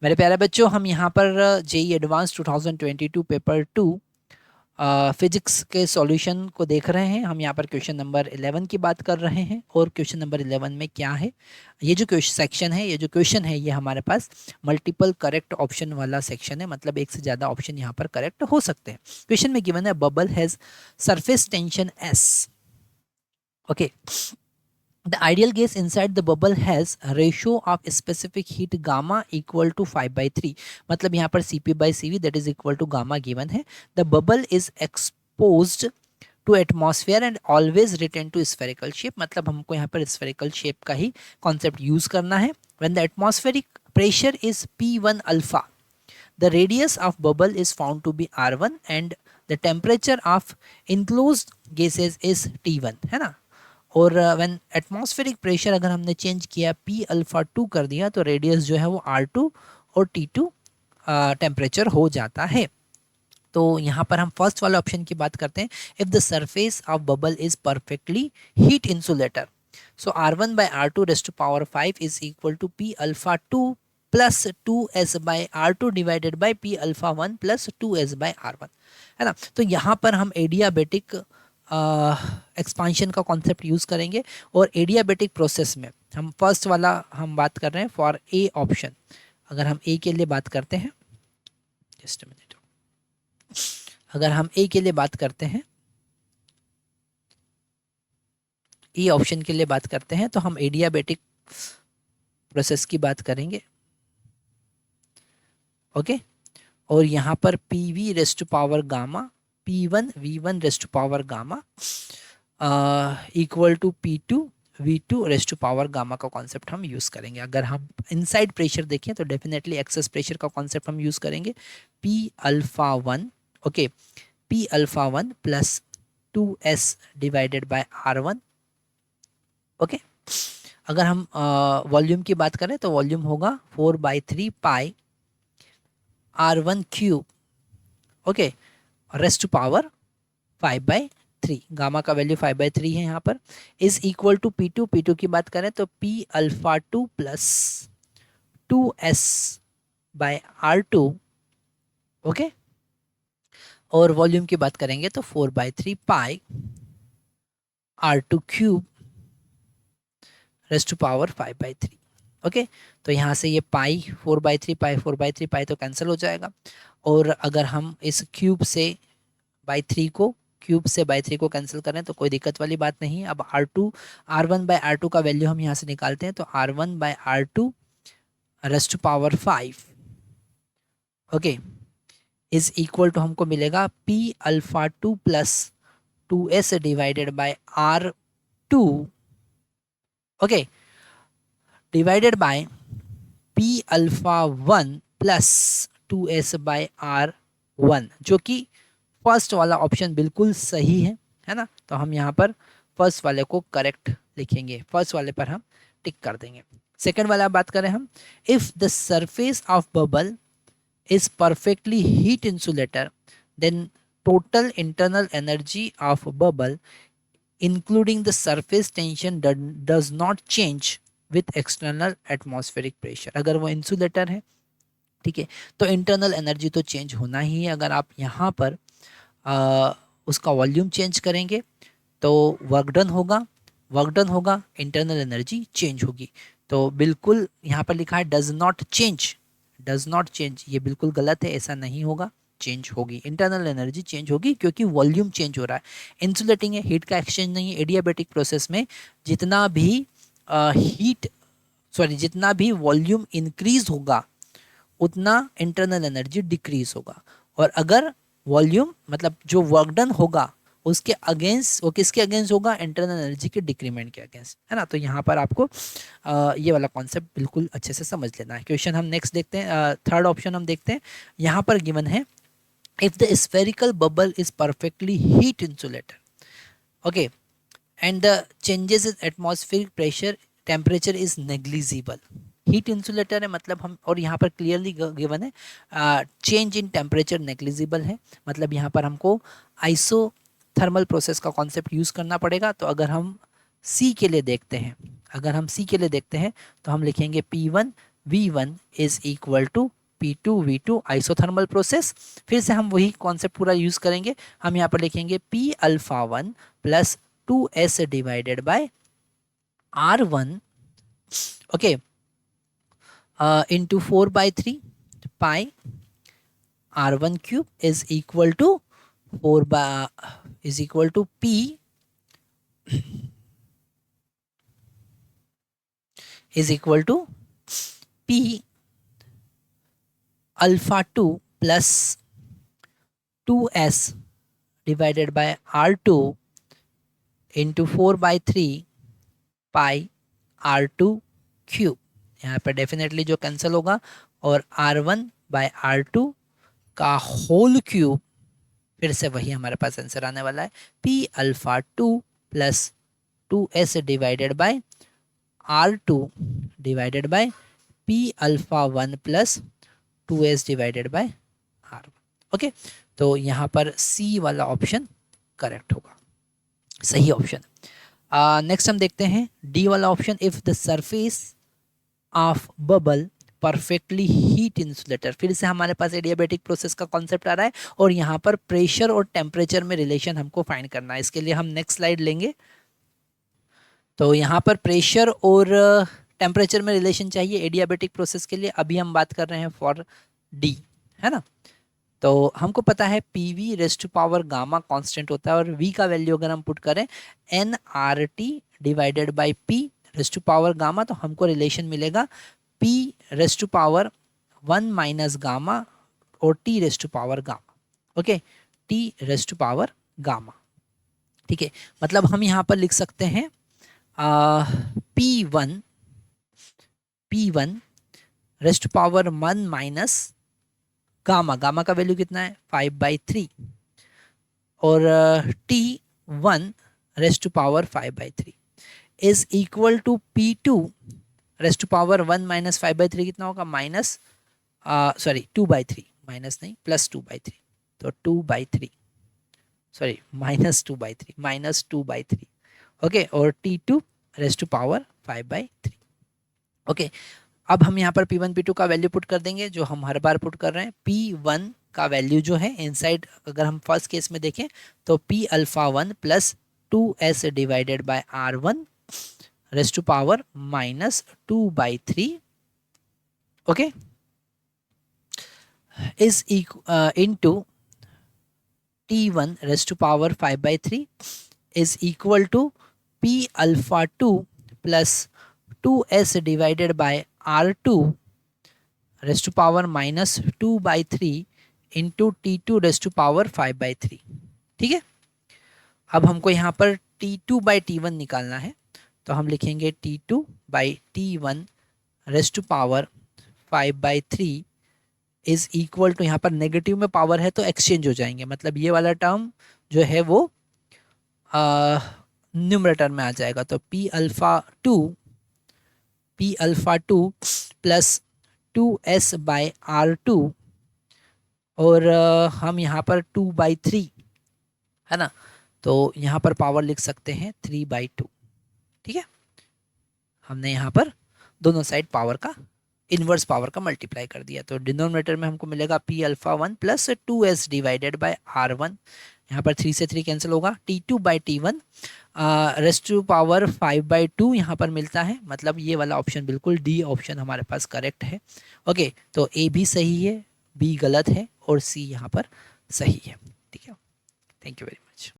मेरे प्यारे बच्चों, हम यहाँ पर जेई एडवांस 2022 पेपर 2 फिजिक्स के सॉल्यूशन को देख रहे हैं। हम यहाँ पर क्वेश्चन नंबर 11 की बात कर रहे हैं। और क्वेश्चन नंबर 11 में क्या है, ये जो क्वेश्चन सेक्शन है, ये जो क्वेश्चन है, ये हमारे पास मल्टीपल करेक्ट ऑप्शन वाला सेक्शन है। मतलब एक से ज़्यादा ऑप्शन यहाँ पर करेक्ट हो सकते हैं। क्वेश्चन में गिवन है bubble has surface tension S. Okay, the ideal gas inside the bubble has a ratio of specific heat gamma equal to 5/3। मतलब यहाँ पर Cp/Cv that is equal to gamma given है। The bubble is exposed to atmosphere and always return to spherical shape। मतलब हमको यहाँ पर spherical shape का ही concept use करना है। When the atmospheric pressure is P1 alpha, the radius of bubble is found to be R1 and the temperature of enclosed gases is T1, है ना। और व्हेन एटमॉस्फेरिक प्रेशर अगर हमने change किया P alpha 2 कर दिया, तो रेडियस जो है वो R2 और T2 टेम्परेचर हो जाता है। तो यहाँ पर हम फर्स्ट वाले ऑप्शन की बात करते हैं। If the surface of bubble is perfectly heat insulator, so R1 by R2 raised to power 5 is equal to P alpha 2 plus 2s by R2 divided by P alpha 1 plus 2s by R1, है ना। तो यहाँ पर हम adiabatic expansion का concept use करेंगे। और adiabatic process में हम फर्स्ट वाला हम बात कर रहे हैं फॉर ए ऑप्शन। अगर हम ए के लिए बात करते हैं, जस्ट मिनट, अगर हम ए के लिए बात करते हैं, ए ऑप्शन के लिए बात करते हैं, तो हम एडियाबेटिक प्रोसेस की बात करेंगे। ओके, और यहाँ पर PV raised to power gamma P1 V1 raised to power gamma equal to P2 V2 raised to power gamma का कॉन्सेप्ट हम यूज़ करेंगे। अगर हम इनसाइड प्रेशर देखें तो डेफिनेटली एक्सेस प्रेशर का कॉन्सेप्ट हम यूज़ करेंगे। P alpha 1, okay, P alpha 1 plus 2s divided by R1। Okay, अगर हम वॉल्यूम की बात करें तो वॉल्यूम होगा 4/3 pi R1 cube, okay, raised to power 5/3। Gamma का वैल्यू 5/3 है यहाँ पर। Is equal to P2, P2 की बात करें तो P alpha 2 plus 2s by R2, okay, और वॉल्यूम की बात करेंगे तो 4/3 pi R2 cube raised to power 5/3। Okay, तो यहाँ से ये पाई 4/3 पाई 4/3 पाई तो कैंसिल हो जाएगा। और अगर हम इस क्यूब से बाई 3 को, क्यूब से बाई 3 को कैंसिल करें तो कोई दिक्कत वाली बात नहीं। अब R1 बाई R2 का वैल्यू हम यहाँ से निकालते हैं, तो R1 by R2 raised to power 5, okay, is equal to हमको मिलेगा P alpha 2 plus 2s divided by R2, okay, divided by P alpha 1 plus 2s by R1, जो कि फर्स्ट वाला ऑप्शन बिल्कुल सही है ना। तो हम यहाँ पर फर्स्ट वाले को करेक्ट लिखेंगे, फर्स्ट वाले पर हम टिक कर देंगे। सेकंड वाला बात करें हम, if the surface of bubble is perfectly heat insulator then total internal energy of bubble including the surface tension does not change with external atmospheric pressure. अगर वो इंसुलेटर है, ठीक है, तो इंटरनल एनर्जी तो चेंज होना ही है। अगर आप यहाँ पर उसका वॉल्यूम चेंज करेंगे तो वर्क डन होगा, इंटरनल एनर्जी चेंज होगी। तो बिल्कुल यहाँ पर लिखा है डज नॉट चेंज, ये बिल्कुल गलत है, ऐसा नहीं होगा, चेंज होगी, इंटरनल एनर्जी चेंज होगी, क्योंकि वॉल्यूम चेंज हो रहा है। इंसुलेटिंग है, हीट का एक्सचेंज नहीं है। एडियाबेटिक प्रोसेस में जितना भी वॉल्यूम इंक्रीज होगा उतना इंटरनल एनर्जी डिक्रीज होगा। और अगर वॉल्यूम मतलब जो वर्क डन होगा उसके अगेंस्ट, वो किसके अगेंस्ट होगा, इंटरनल एनर्जी के डिक्रीमेंट के अगेंस्ट, है ना। तो यहाँ पर आपको ये वाला कॉन्सेप्ट बिल्कुल अच्छे से समझ लेना है। क्वेश्चन हम नेक्स्ट देखते हैं, थर्ड ऑप्शन हम देखते हैं। यहाँ पर गिवन है if the spherical bubble is perfectly heat insulator, okay, and the changes in atmospheric pressure temperature is negligible. Heat insulator है, मतलब हम, और यहाँ पर क्लियरली गिवन है चेंज इन टेम्परेचर नेग्लिजिबल है, मतलब यहाँ पर हमको आइसोथर्मल प्रोसेस का कॉन्सेप्ट यूज़ करना पड़ेगा। तो अगर हम सी के लिए देखते हैं तो हम लिखेंगे P1 V1 is equal to P2 V2 isothermal process. फिर से हम वही कॉन्सेप्ट पूरा यूज करेंगे। हम यहाँ पर लिखेंगे P alpha 1 plus 2s divided by R1 okay into 4/3 pi R1 cube is equal to 4 is equal to P alpha 2 plus 2s divided by R2 into 4/3 pi R2 cube. यहाँ पर definitely जो cancel होगा और R1 bye R2 का whole cube, फिर से वही हमारे पास आंसर आने वाला है P alpha 2 plus 2s divided by R2 divided by P alpha 1 plus 2s divided by R1। Okay, तो यहाँ पर C वाला ऑप्शन करेक्ट होगा, सही ऑप्शन। नेक्स्ट हम देखते हैं डी वाला option, if the surface of bubble perfectly heat insulator. फिर से हमारे पास एडियाबैटिक प्रोसेस का कॉन्सेप्ट आ रहा है और यहाँ पर प्रेशर और टेम्परेचर में रिलेशन हमको फाइंड करना है। इसके लिए हम नेक्स्ट स्लाइड लेंगे। तो यहाँ पर प्रेशर और टेम्परेचर में रिलेशन चाहिए एडियाबैटिक प्रोसेस के लिए। अभी हम बात कर रहे हैं फॉर डी, है ना। तो हमको पता है PV raise to power gamma constant होता है और V का वैल्यू अगर हम पुट करें nRT divided by P raise to power gamma, तो हमको रिलेशन मिलेगा P raise to power 1 minus gamma और T raise to power gamma. Okay, T raise to power gamma, ठीक है। मतलब हम यहाँ पर लिख सकते हैं P1 raise to power 1 minus gamma, gamma का वैल्यू कितना है 5/3 और T1 raise to power 5/3 is equal to P2 raise to power 1 minus 5/3 कितना होगा माइनस 2/3, माइनस नहीं प्लस 2/3, तो 2/3 सॉरी माइनस 2/3 ओके, और T2 raise to power 5/3 okay. अब हम यहाँ पर P1 P2 का वैल्यू पुट कर देंगे जो हम हर बार पुट कर रहे हैं। P1 का वैल्यू जो है इनसाइड, अगर हम फर्स्ट केस में देखें तो P alpha 1 plus 2s divided by R1 raise to power minus 2/3 okay is into T1 raise to power 5/3 is equal to P alpha 2 plus 2s divided by R2 raise to power minus 2/3 into T2 raise to power 5/3, ठीक है। अब हमको यहाँ पर T2/T1 निकालना है, तो हम लिखेंगे T2/T1 raise to power 5/3 is equal to, यहाँ पर नेगेटिव में पावर है तो एक्सचेंज हो जाएंगे, मतलब ये वाला टर्म जो है वो न्यूमरेटर में आ जाएगा। तो P alpha 2 plus 2s by R2 और हम यहाँ पर 2/3 है ना, तो यहाँ पर पावर लिख सकते हैं 3/2, ठीक है। हमने यहाँ पर दोनों साइड पावर का इनवर्स पावर का मल्टीप्लाई कर दिया, तो डिनोमिनेटर में हमको मिलेगा P alpha 1 plus 2s divided by R1, यहाँ पर 3 से 3 कैंसिल होगा। T2/T1 रेज़ टू पावर 5/2 यहाँ पर मिलता है, मतलब ये वाला ऑप्शन बिल्कुल डी ऑप्शन हमारे पास करेक्ट है। ओके, तो ए भी सही है, बी गलत है और सी यहाँ पर सही है, ठीक है। Thank you very much.